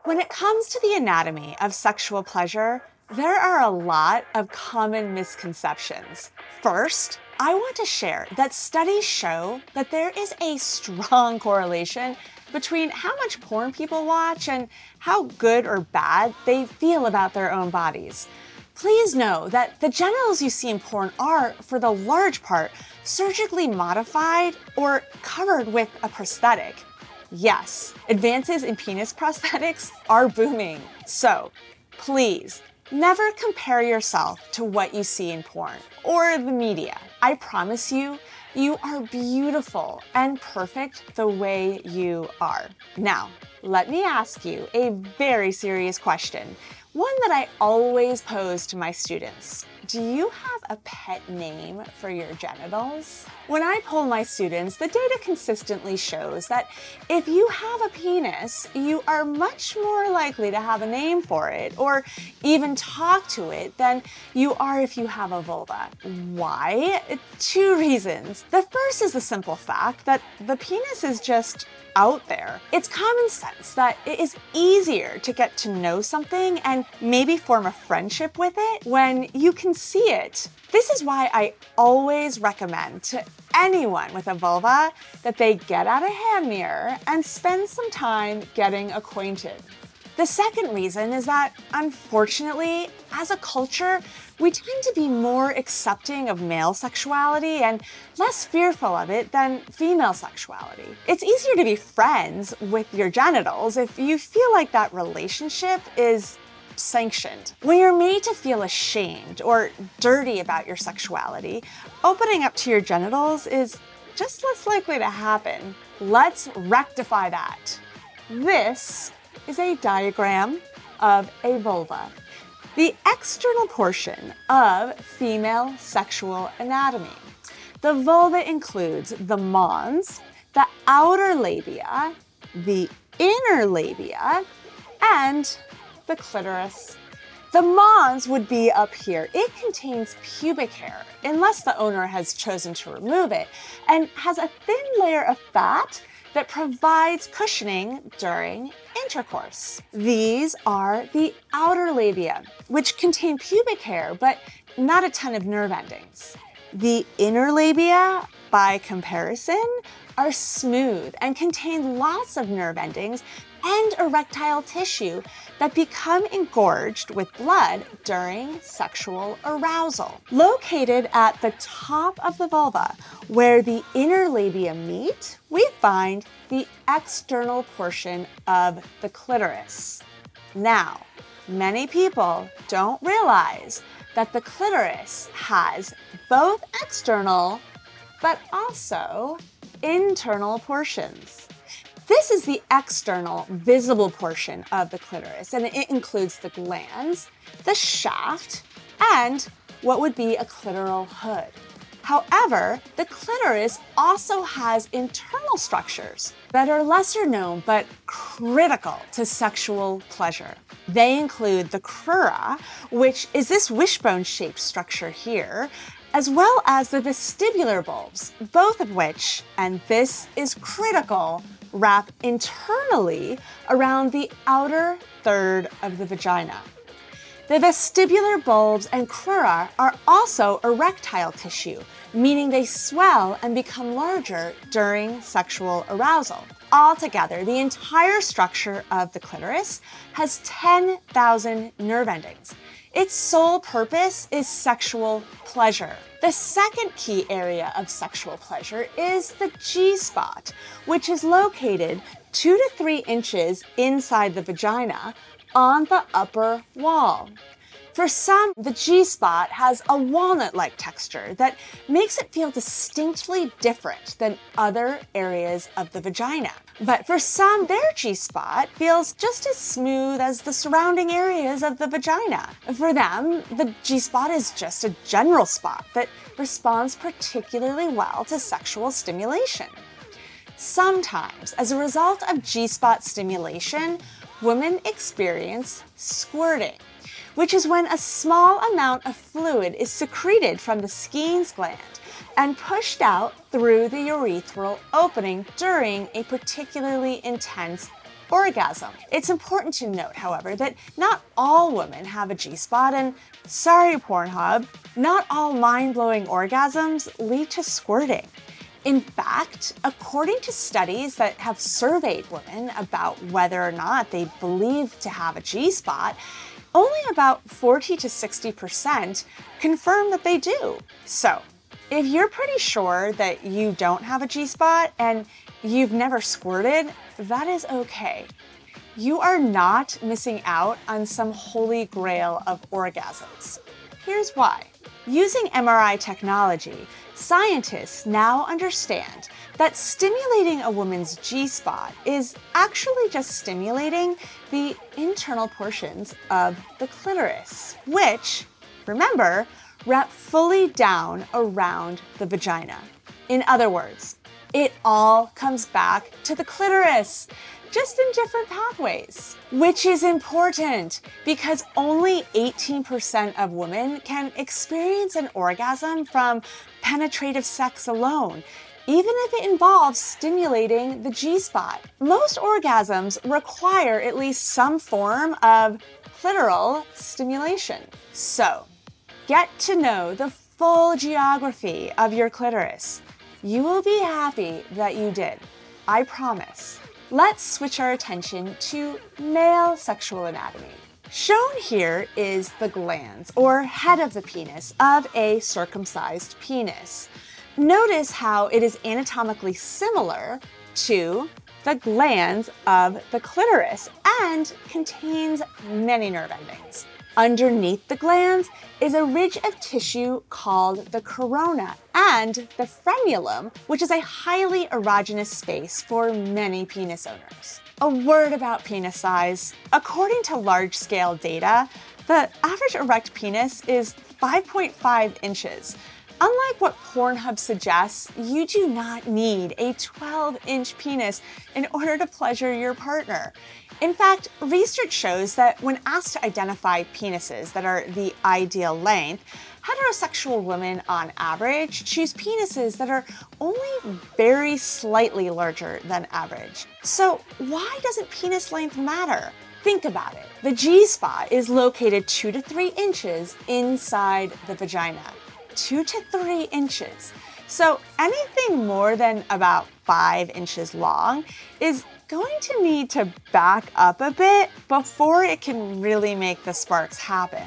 When it comes to the anatomy of sexual pleasure, there are a lot of common misconceptions. First, I want to share that studies show that there is a strong correlation between how much porn people watch and how good or bad they feel about their own bodies. Please know that the genitals you see in porn are, for the large part, surgically modified or covered with a prosthetic. Yes, advances in penis prosthetics are booming. So, please, never compare yourself to what you see in porn or the media. I promise you, you are beautiful and perfect the way you are. Now, let me ask you a very serious question, one that I always pose to my students. Do you have a pet name for your genitals? When I poll my students, the data consistently shows that if you have a penis, you are much more likely to have a name for it or even talk to it than you are if you have a vulva. Why? Two reasons. The first is the simple fact that the penis is just out there. It's common sense that it is easier to get to know something and maybe form a friendship with it when you can see it. This is why I always recommend to anyone with a vulva that they get out a hand mirror and spend some time getting acquainted. The second reason is that, unfortunately, as a culture, we tend to be more accepting of male sexuality and less fearful of it than female sexuality. It's easier to be friends with your genitals if you feel like that relationship is sanctioned. When you're made to feel ashamed or dirty about your sexuality, opening up to your genitals is just less likely to happen. Let's rectify that. This is a diagram of a vulva, the external portion of female sexual anatomy. The vulva includes the mons, the outer labia, the inner labia, and the clitoris. The mons would be up here. It contains pubic hair, unless the owner has chosen to remove it, and has a thin layer of fat that provides cushioning during intercourse. These are the outer labia, which contain pubic hair, but not a ton of nerve endings. The inner labia, by comparison, are smooth and contain lots of nerve endings and erectile tissue that become engorged with blood during sexual arousal. Located at the top of the vulva, where the inner labia meet, we find the external portion of the clitoris. Now, many people don't realize that the clitoris has both external but also internal portions. This is the external, visible portion of the clitoris, and it includes the glands, the shaft, and what would be a clitoral hood. However, the clitoris also has internal structures that are lesser known but critical to sexual pleasure. They include the crura, which is this wishbone-shaped structure here, as well as the vestibular bulbs, both of which, and this is critical, wrap internally around the outer third of the vagina. The vestibular bulbs and crura are also erectile tissue, meaning they swell and become larger during sexual arousal. Altogether, the entire structure of the clitoris has 10,000 nerve endings. Its sole purpose is sexual pleasure. The second key area of sexual pleasure is the G-spot, which is located 2 to 3 inches inside the vagina on the upper wall. For some, the G-spot has a walnut-like texture that makes it feel distinctly different than other areas of the vagina. But for some, their G-spot feels just as smooth as the surrounding areas of the vagina. For them, the G-spot is just a general spot that responds particularly well to sexual stimulation. Sometimes, as a result of G-spot stimulation, women experience squirting, which is when a small amount of fluid is secreted from the Skene's gland and pushed out through the urethral opening during a particularly intense orgasm. It's important to note, however, that not all women have a G-spot, and sorry, Pornhub, not all mind-blowing orgasms lead to squirting. In fact, according to studies that have surveyed women about whether or not they believe to have a G-spot, only about 40 to 60% confirm that they do. So, if you're pretty sure that you don't have a G-spot and you've never squirted, that is okay. You are not missing out on some holy grail of orgasms. Here's why. Using MRI technology, scientists now understand that stimulating a woman's G-spot is actually just stimulating the internal portions of the clitoris, which, remember, wrap fully down around the vagina. In other words, it all comes back to the clitoris, just in different pathways, which is important because only 18% of women can experience an orgasm from penetrative sex alone, even if it involves stimulating the G-spot. Most orgasms require at least some form of clitoral stimulation. So, get to know the full geography of your clitoris. You will be happy that you did. I promise. Let's switch our attention to male sexual anatomy. Shown here is the glans, or head of the penis, of a circumcised penis. Notice how it is anatomically similar to the glans of the clitoris and contains many nerve endings. Underneath the glans is a ridge of tissue called the corona and the frenulum, which is a highly erogenous space for many penis owners. A word about penis size. According to large-scale data, the average erect penis is 5.5 inches. Unlike what Pornhub suggests, you do not need a 12-inch penis in order to pleasure your partner. In fact, research shows that when asked to identify penises that are the ideal length, heterosexual women on average choose penises that are only very slightly larger than average. So why doesn't penis length matter? Think about it. The G-spot is located 2 to 3 inches inside the vagina. 2 to 3 inches. So anything more than about 5 inches long is going to need to back up a bit before it can really make the sparks happen.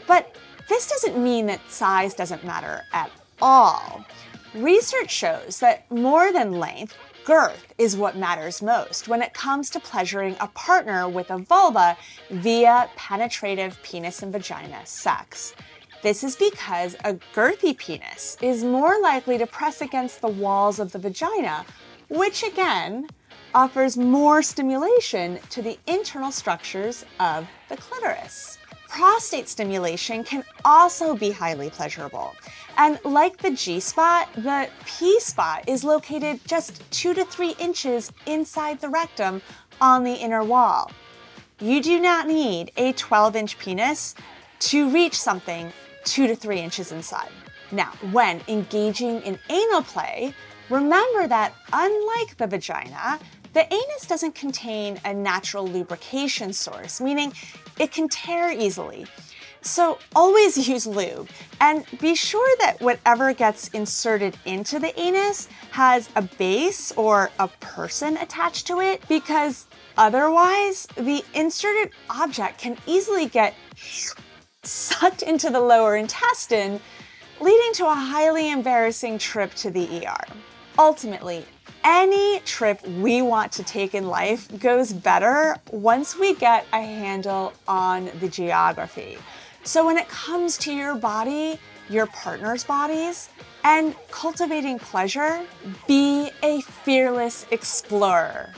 But this doesn't mean that size doesn't matter at all. Research shows that more than length, girth is what matters most when it comes to pleasuring a partner with a vulva via penetrative penis and vagina sex. This is because a girthy penis is more likely to press against the walls of the vagina, which again offers more stimulation to the internal structures of the clitoris. Prostate stimulation can also be highly pleasurable. And like the G-spot, the P-spot is located just 2 to 3 inches inside the rectum on the inner wall. You do not need a 12-inch penis to reach something 2 to 3 inches inside. Now, when engaging in anal play, remember that unlike the vagina, the anus doesn't contain a natural lubrication source, meaning it can tear easily. So always use lube, and be sure that whatever gets inserted into the anus has a base or a person attached to it, because otherwise the inserted object can easily get sucked into the lower intestine, leading to a highly embarrassing trip to the ER. Ultimately, any trip we want to take in life goes better once we get a handle on the geography. So when it comes to your body, your partner's bodies, and cultivating pleasure, be a fearless explorer.